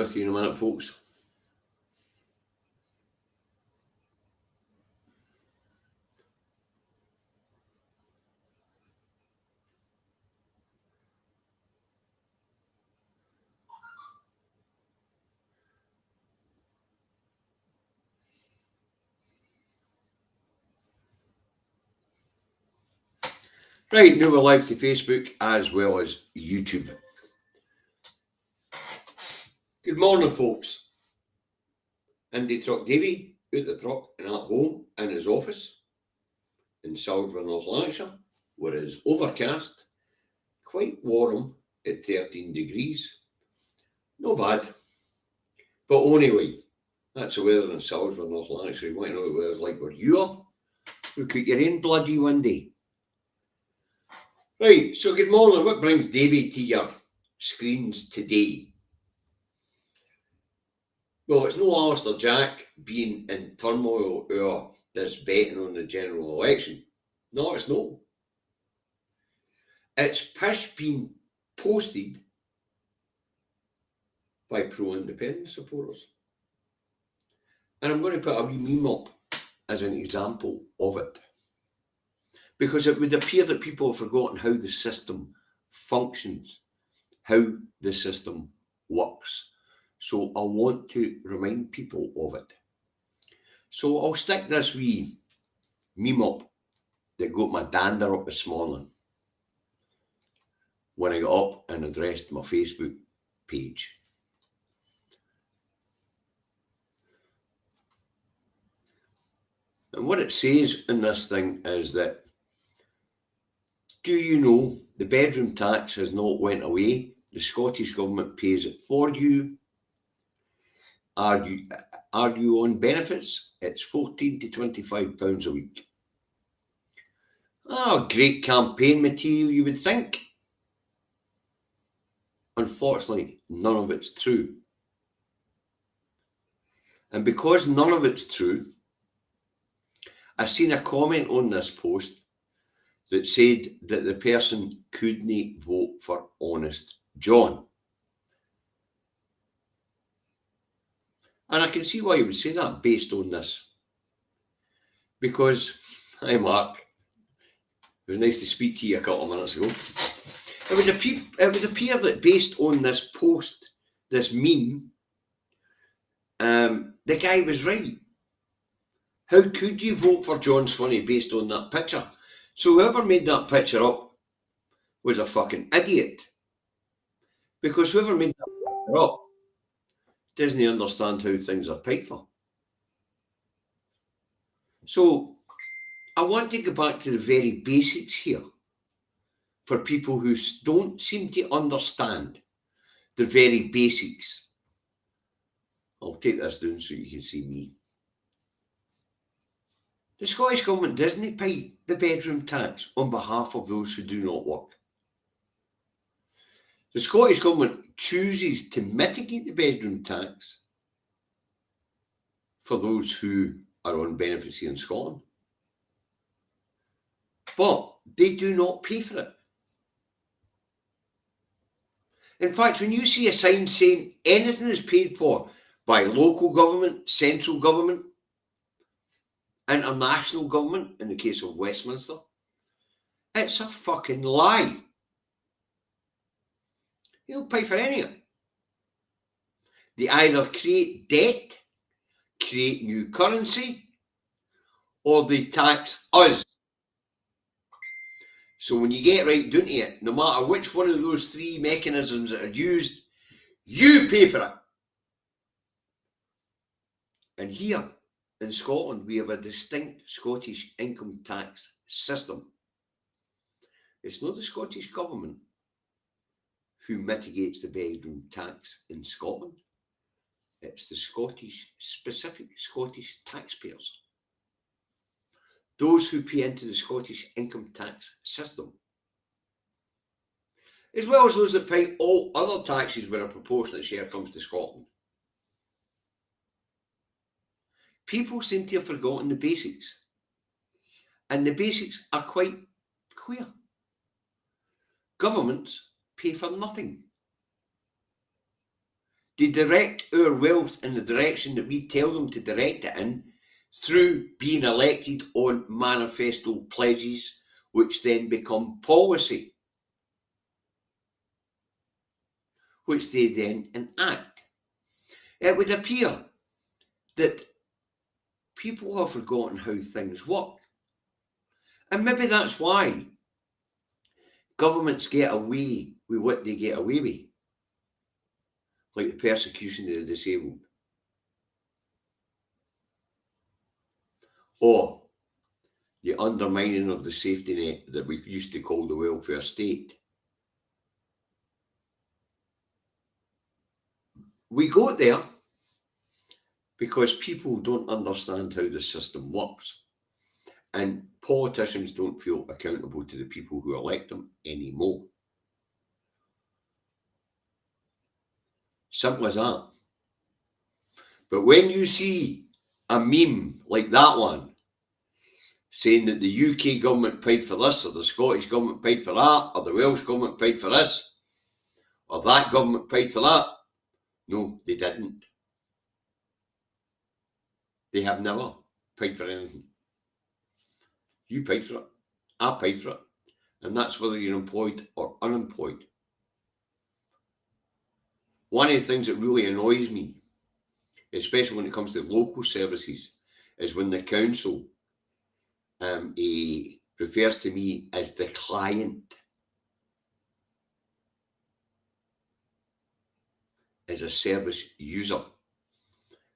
with you in a minute, folks. Right, now we're live to Facebook as well as YouTube. Good morning, folks. Indy Truck Davy out the truck and at home in his office in Salisbury, North Lanarkshire, where it is overcast, quite warm at 13 degrees. No bad. But anyway, that's the weather in Salisbury, North Lanarkshire. You want to know what the weather's like where you are? Look at your own bloody windy. Right, so good morning. What brings Davy to your screens today? Well, it's no Alistair Jack being in turmoil or this betting on the general election. No, it's no. It's pish being posted by pro-independence supporters. And I'm going to put a wee meme up as an example of it. Because it would appear that people have forgotten how the system functions, how the system works. So I want to remind people of it. So I'll stick this wee meme up that got my dander up this morning when I got up and addressed my Facebook page. And what it says in this thing is that, do you know the bedroom tax has not went away? The Scottish Government pays it for you. Are you on benefits? It's £14 to £25 a week. Oh, great campaign material, you would think. Unfortunately, none of it's true. And because none of it's true, I've seen a comment on this post that said that the person couldn't vote for Honest John. And I can see why you would say that based on this. Because, hi Mark, it was nice to speak to you a couple of minutes ago. It would appear that based on this post, this meme, the guy was right. How could you vote for John Swinney based on that picture? So whoever made that picture up was a fucking idiot. Because whoever made that picture up doesn't understand how things are paid for. So I want to go back to the very basics here for people who don't seem to understand the very basics. I'll take this down so you can see me. The Scottish Government doesn't pay the bedroom tax on behalf of those who do not work. The Scottish Government chooses to mitigate the bedroom tax for those who are on benefits here in Scotland. But they do not pay for it. In fact, when you see a sign saying anything is paid for by local government, central government, international government, in the case of Westminster, it's a fucking lie. They don't pay for any of it. They either create debt, create new currency, or they tax us. So when you get right down to it, no matter which one of those three mechanisms that are used, you pay for it. And here in Scotland, we have a distinct Scottish income tax system. It's not the Scottish Government who mitigates the bedroom tax in Scotland. It's the specific Scottish taxpayers. Those who pay into the Scottish income tax system. As well as those that pay all other taxes where a proportionate share comes to Scotland. People seem to have forgotten the basics. And the basics are quite clear. Governments pay for nothing. They direct our wealth in the direction that we tell them to direct it in through being elected on manifesto pledges, which then become policy, which they then enact. It would appear that people have forgotten how things work. And maybe that's why governments get away with what they get away with, like the persecution of the disabled, or the undermining of the safety net that we used to call the welfare state. We got there because people don't understand how the system works, and politicians don't feel accountable to the people who elect them anymore. Simple as that. But when you see a meme like that one, saying that the UK government paid for this, or the Scottish government paid for that, or the Welsh government paid for this, or that government paid for that, no, they didn't. They have never paid for anything. You paid for it. I paid for it. And that's whether you're employed or unemployed. One of the things that really annoys me, especially when it comes to local services, is when the council refers to me as the client, as a service user.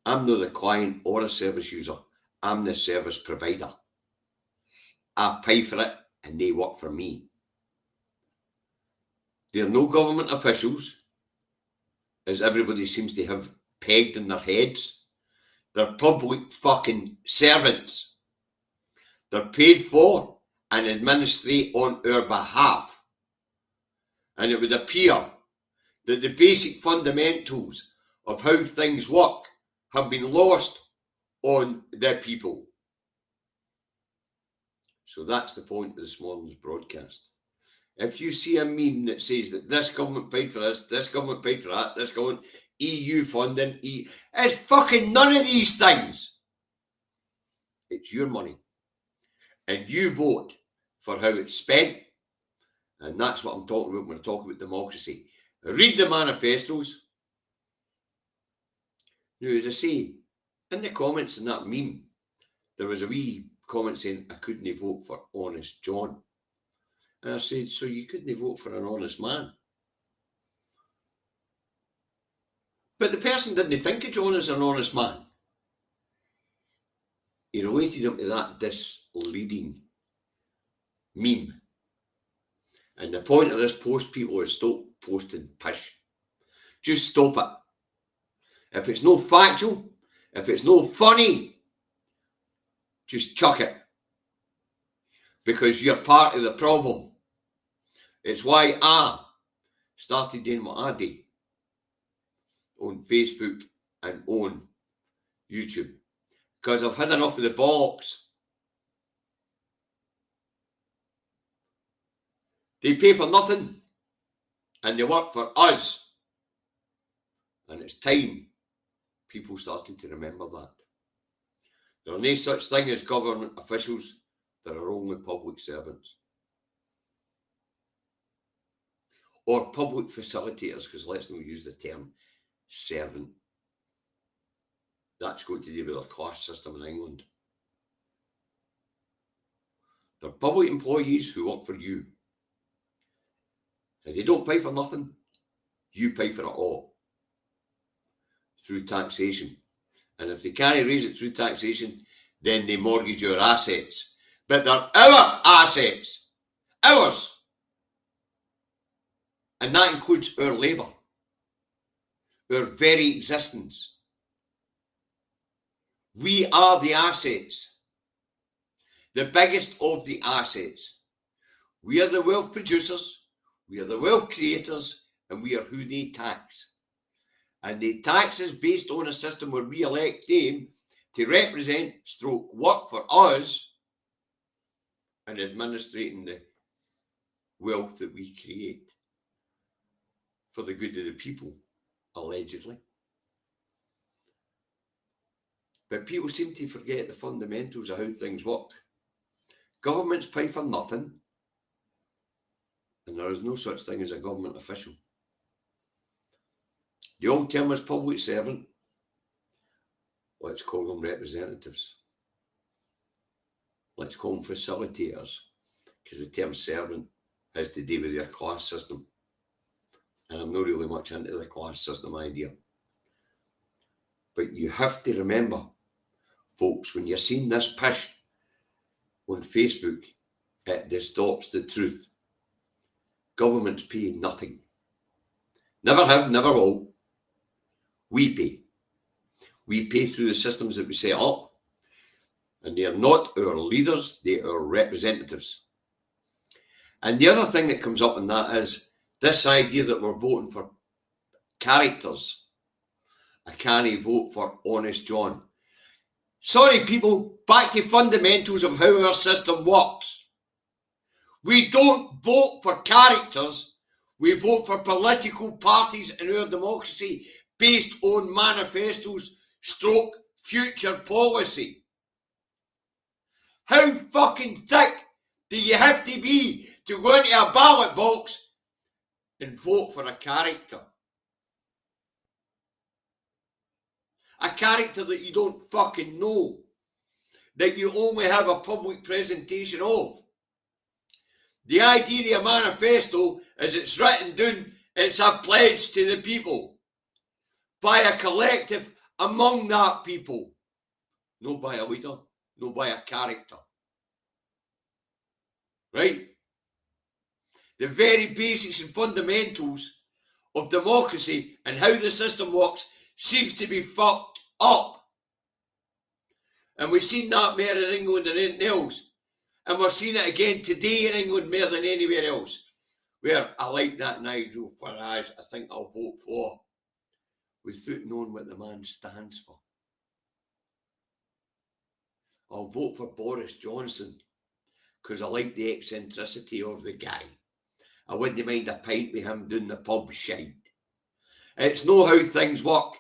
I'm not the client or a service user. I'm the service provider. I pay for it and they work for me. They're no government officials, as everybody seems to have pegged in their heads. They're public fucking servants. They're paid for and administrate on our behalf. And it would appear that the basic fundamentals of how things work have been lost on the people. So that's the point of this morning's broadcast. If you see a meme that says that this government paid for this government paid for that, this government, EU funding, it's fucking none of these things. It's your money. And you vote for how it's spent. And that's what I'm talking about when I talk about democracy. Read the manifestos. Now, as I say, in the comments in that meme, there was a wee comment saying I couldn't vote for Honest John. And I said, so you couldn't vote for an honest man? But the person didn't think of John as an honest man. He related him to that misleading meme. And the point of this post, people, is stop posting pish. Just stop it. If it's no factual, if it's no funny, just chuck it. Because you're part of the problem. It's why I started doing what I do on Facebook and on YouTube. Because I've had enough of the bollocks. They pay for nothing and they work for us. And it's time people started to remember that. There are no such thing as government officials. There are only public servants. Or public facilitators, because let's not use the term servant. That's got to do with our class system in England. They're public employees who work for you. And they don't pay for nothing. You pay for it all. Through taxation. And if they can't raise it through taxation, then they mortgage your assets. But they're our assets. Ours. And that includes our labour. Our very existence. We are the assets. The biggest of the assets. We are the wealth producers. We are the wealth creators. And we are who they tax. And they tax us based on a system where we elect them to represent, work for us, and administrating the wealth that we create for the good of the people, allegedly. But people seem to forget the fundamentals of how things work. Governments pay for nothing, and there is no such thing as a government official. The old term is public servant. Let's call them representatives. Let's call them facilitators, because the term servant has to do with your class system. And I'm not really much into the class system idea. But you have to remember, folks, when you're seeing this pish on Facebook, it distorts the truth. Governments pay nothing. Never have, never will. We pay. We pay through the systems that we set up. And they are not our leaders, they are our representatives. And the other thing that comes up in that is this idea that we're voting for characters. I can't vote for Honest John. Sorry people, back to fundamentals of how our system works. We don't vote for characters, we vote for political parties in our democracy based on manifestos stroke future policy. How fucking thick do you have to be to go into a ballot box and vote for a character? A character that you don't fucking know, that you only have a public presentation of. The idea of a manifesto is it's written down, it's a pledge to the people by a collective among that people, not by a leader, not by a character. Right? The very basics and fundamentals of democracy and how the system works seems to be fucked up. And we've seen that more in England than anything else. And we're seeing it again today in England more than anywhere else. Where I like that Nigel Farage, I think I'll vote for, without knowing what the man stands for. I'll vote for Boris Johnson because I like the eccentricity of the guy. I wouldn't mind a pint with him doing the pub shite. It's not how things work.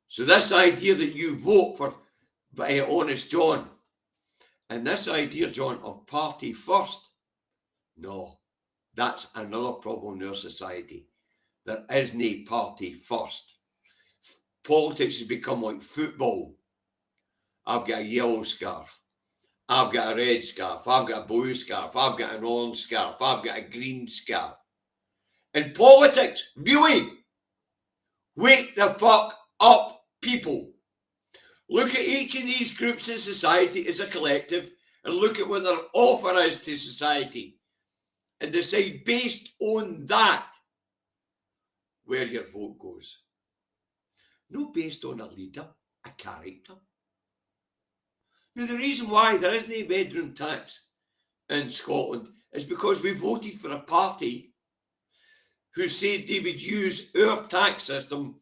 So this idea that you vote for Honest John, and this idea, John, of party first, no, that's another problem in our society. There isn't a party first. Politics has become like football. I've got a yellow scarf. I've got a red scarf. I've got a blue scarf. I've got an orange scarf. I've got a green scarf. In politics, really, wake the fuck up, people. Look at each of these groups in society as a collective and look at what their offer is to society and decide based on that where your vote goes. Not based on a leader, a character. Now, the reason why there isn't a bedroom tax in Scotland is because we voted for a party who said they would use our tax system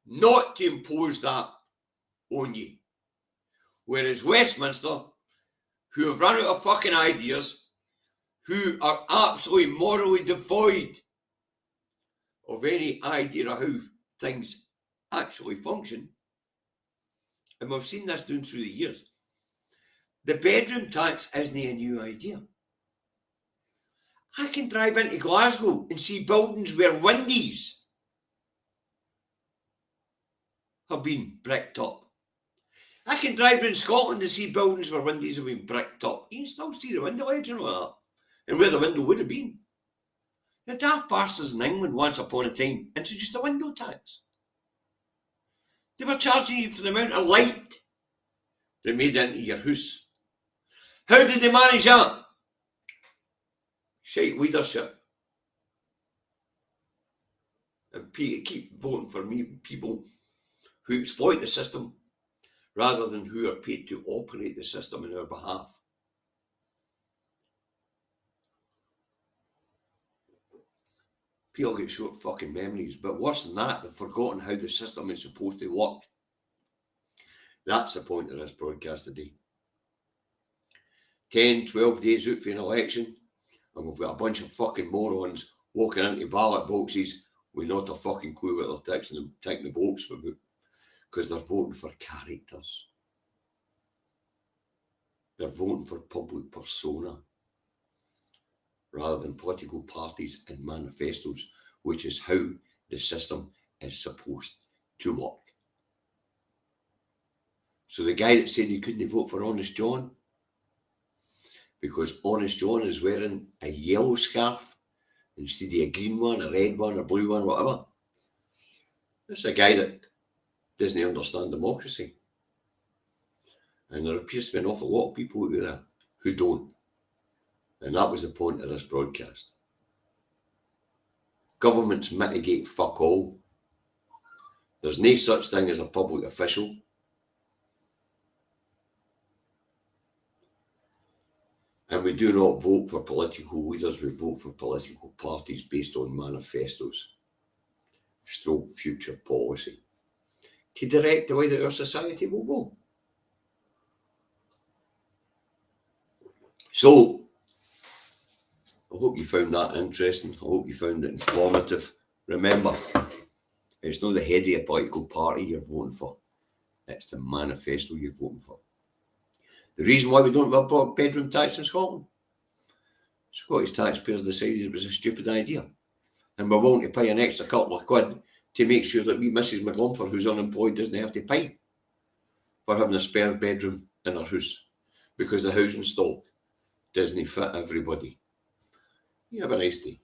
not to impose that on you. Whereas Westminster, who have run out of fucking ideas, who are absolutely morally devoid of any idea of how things actually function, and we've seen this down through the years, the bedroom tax isn't a new idea. I can drive into Glasgow and see buildings where windies have been bricked up. I can drive in Scotland and see buildings where windies have been bricked up. You can still see the window ledge and all that, and where the window would have been. The daft bastards in England once upon a time introduced a window tax. They were charging you for the amount of light they made into your house. How did they manage that? Shite leadership. And keep voting for me, people who exploit the system rather than who are paid to operate the system on our behalf. People get short fucking memories, but worse than that, they've forgotten how the system is supposed to work. That's the point of this broadcast today. 10, 12 days out for an election, and we've got a bunch of fucking morons walking into ballot boxes with not a fucking clue what they're ticking the box about. because they're voting for characters. They're voting for public persona rather than political parties and manifestos, which is how the system is supposed to work. So the guy that said he couldn't vote for Honest John because Honest John is wearing a yellow scarf instead of a green one, a red one, a blue one, whatever. That's a guy that doesn't understand democracy. And there appears to be an awful lot of people out there who don't. And that was the point of this broadcast. Governments mitigate fuck all. There's no such thing as a public official. And we do not vote for political leaders, we vote for political parties based on manifestos, stroke future policy, to direct the way that our society will go. So, I hope you found that interesting. I hope you found it informative. Remember, it's not the head of a political party you're voting for. It's the manifesto you're voting for. The reason why we don't have a bedroom tax in Scotland, Scottish taxpayers decided it was a stupid idea. And we're willing to pay an extra couple of quid to make sure that wee Mrs. McGlumfer, who's unemployed, doesn't have to pay for having a spare bedroom in her house because the housing stock doesn't fit everybody. You have a nice day.